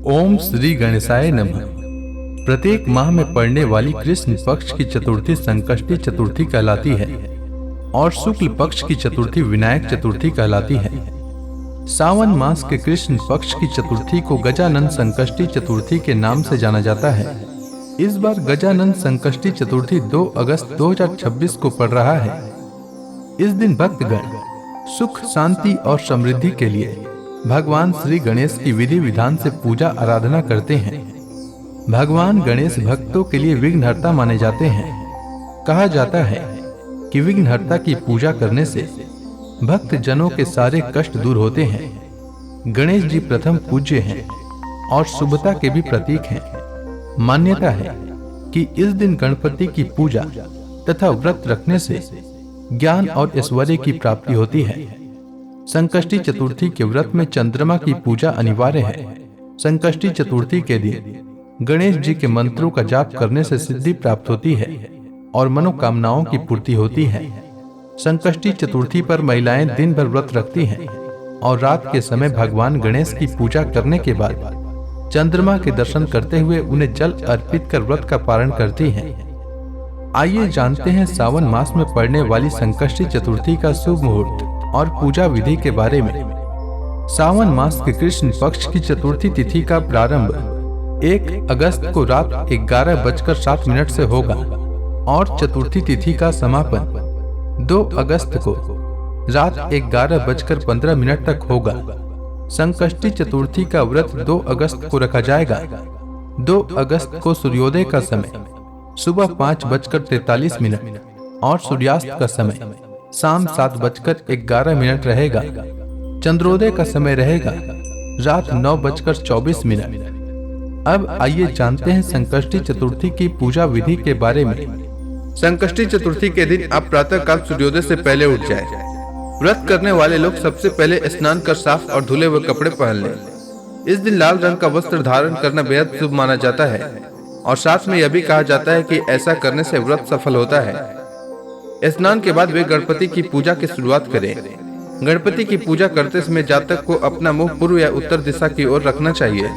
ओम श्री गणेशाय नमः। प्रत्येक माह में पड़ने वाली कृष्ण पक्ष की चतुर्थी संकष्टी चतुर्थी कहलाती है और शुक्ल पक्ष की चतुर्थी विनायक चतुर्थी कहलाती है। सावन मास के कृष्ण पक्ष की चतुर्थी को गजानन संकष्टी चतुर्थी के नाम से जाना जाता है। इस बार गजानन संकष्टी चतुर्थी 2 अगस्त 2026 को पड़ रहा है। इस दिन भक्तगण सुख, शांति और समृद्धि के लिए भगवान श्री गणेश की विधि विधान से पूजा आराधना करते हैं। भगवान गणेश भक्तों के लिए विघ्नहर्ता माने जाते हैं। कहा जाता है कि विघ्नहर्ता की पूजा करने से भक्त जनों के सारे कष्ट दूर होते हैं। गणेश जी प्रथम पूज्य हैं और शुभता के भी प्रतीक हैं। मान्यता है कि इस दिन गणपति की पूजा तथा व्रत रखने से ज्ञान और ऐश्वर्य की प्राप्ति होती है। संकष्टी चतुर्थी के व्रत में चंद्रमा की पूजा अनिवार्य है। संकष्टी चतुर्थी के दिन गणेश जी के मंत्रों का जाप करने से सिद्धि प्राप्त होती है और मनोकामनाओं की पूर्ति होती है। संकष्टी चतुर्थी पर महिलाएं दिन भर व्रत रखती हैं और रात के समय भगवान गणेश की पूजा करने के बाद चंद्रमा के दर्शन करते हुए उन्हें जल अर्पित कर व्रत का पारण करती हैं। आइए जानते हैं सावन मास में पड़ने वाली संकष्टी चतुर्थी का शुभ मुहूर्त और पूजा विधि के बारे में। सावन मास के कृष्ण पक्ष की चतुर्थी तिथि का प्रारंभ 1 अगस्त को रात 11:07 से होगा और चतुर्थी तिथि का समापन 2 अगस्त को रात 11:15 तक होगा। संकष्टी चतुर्थी का व्रत 2 अगस्त को रखा जाएगा। 2 अगस्त को सूर्योदय का समय सुबह 5:43 और सूर्यास्त का समय शाम 7:11 रहेगा। चंद्रोदय का समय रहेगा रात 9:24। अब आइए जानते हैं संकष्टी चतुर्थी की पूजा विधि के बारे में। संकष्टी चतुर्थी के दिन आप प्रातः काल सूर्योदय से पहले उठ जाएं। व्रत करने वाले लोग सबसे पहले स्नान कर साफ और धुले हुए कपड़े पहन लें। इस दिन लाल रंग का वस्त्र धारण करना बेहद शुभ माना जाता है और साथ में यह भी कहा जाता है कि ऐसा करने से व्रत सफल होता है। स्नान के बाद वे गणपति की पूजा की शुरुआत करें। गणपति की पूजा करते समय जातक को अपना मुंह पूर्व या उत्तर दिशा की ओर रखना चाहिए।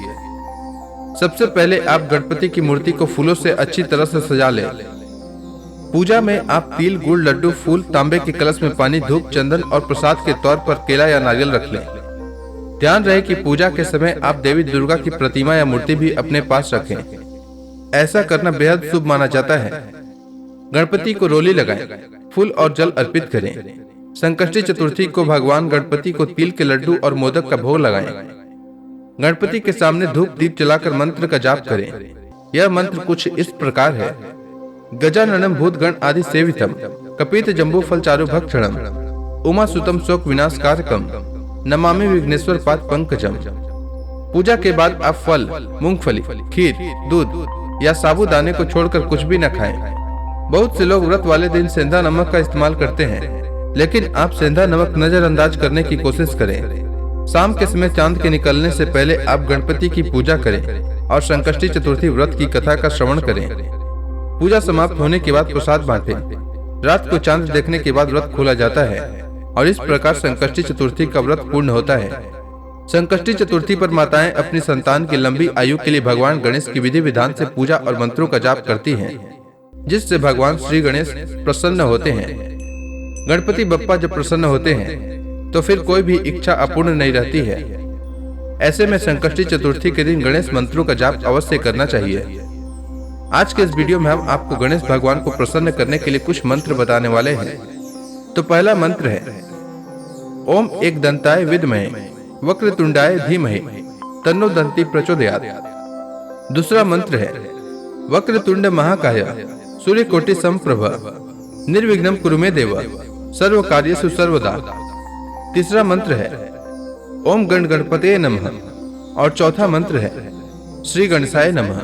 सबसे पहले आप गणपति की मूर्ति को फूलों से अच्छी तरह से सजा लें। पूजा में आप तिल, गुड़, लड्डू, फूल, तांबे के कलश में पानी, धूप, चंदन और प्रसाद के तौर पर केला या नारियल रख लें। ध्यान रहे कि पूजा के समय आप देवी दुर्गा की प्रतिमा या मूर्ति भी अपने पास रखें। ऐसा करना बेहद शुभ माना जाता है। गणपति को रोली लगाएं, फूल और जल अर्पित करें। संकष्टी चतुर्थी को भगवान गणपति को तिल के लड्डू और मोदक का भोग लगाएं। गणपति के सामने धूप दीप जलाकर मंत्र का जाप करें। यह मंत्र कुछ इस प्रकार है: गजाननम भूतगण आदि सेवितम, कपित जम्बू फल चारु भक्षणम, उमा सुतम शोक विनाशकारकम, नमामि विघ्नेश्वर पाद पंकजम। पूजा के बाद आप फल, मूंगफली, खीर, दूध या साबूदाने को छोड़कर कुछ भी न खाएं। बहुत से लोग व्रत वाले दिन सेंधा नमक का इस्तेमाल करते हैं, लेकिन आप सेंधा नमक नजरअंदाज करने की कोशिश करें। शाम के समय चांद के निकलने से पहले आप गणपति की पूजा करें और संकष्टी चतुर्थी व्रत की कथा का श्रवण करें। पूजा समाप्त होने के बाद प्रसाद बांटें। रात को चांद देखने के बाद व्रत खोला जाता है और इस प्रकार संकष्टी चतुर्थी का व्रत पूर्ण होता है। संकष्टी चतुर्थी पर माताएं अपनी संतान की लंबी आयु के लिए भगवान गणेश की विधि विधान से पूजा और मंत्रों का जाप करती हैं, जिससे भगवान श्री गणेश प्रसन्न होते हैं। गणपति बप्पा जब प्रसन्न होते हैं तो फिर कोई भी इच्छा अपूर्ण नहीं रहती है। ऐसे में संकष्टी चतुर्थी के दिन गणेश मंत्रों का जाप अवश्य करना चाहिए। आज के इस वीडियो में हम आपको गणेश भगवान को प्रसन्न करने के लिए कुछ मंत्र बताने वाले हैं। तो पहला मंत्र है ओम एक दंताय विद्महे वक्रतुंडाय धीमहि तन्नो दंती प्रचोदयात्। दूसरा मंत्र है वक्रतुंड महाकाय सूर्यकोटि समप्रभ निर्विघ्नं कुरु मे देव सर्व कार्येषु सर्वदा। तीसरा मंत्र है ओम गण गणपते नमः और चौथा मंत्र है श्री गणेशाय नमः।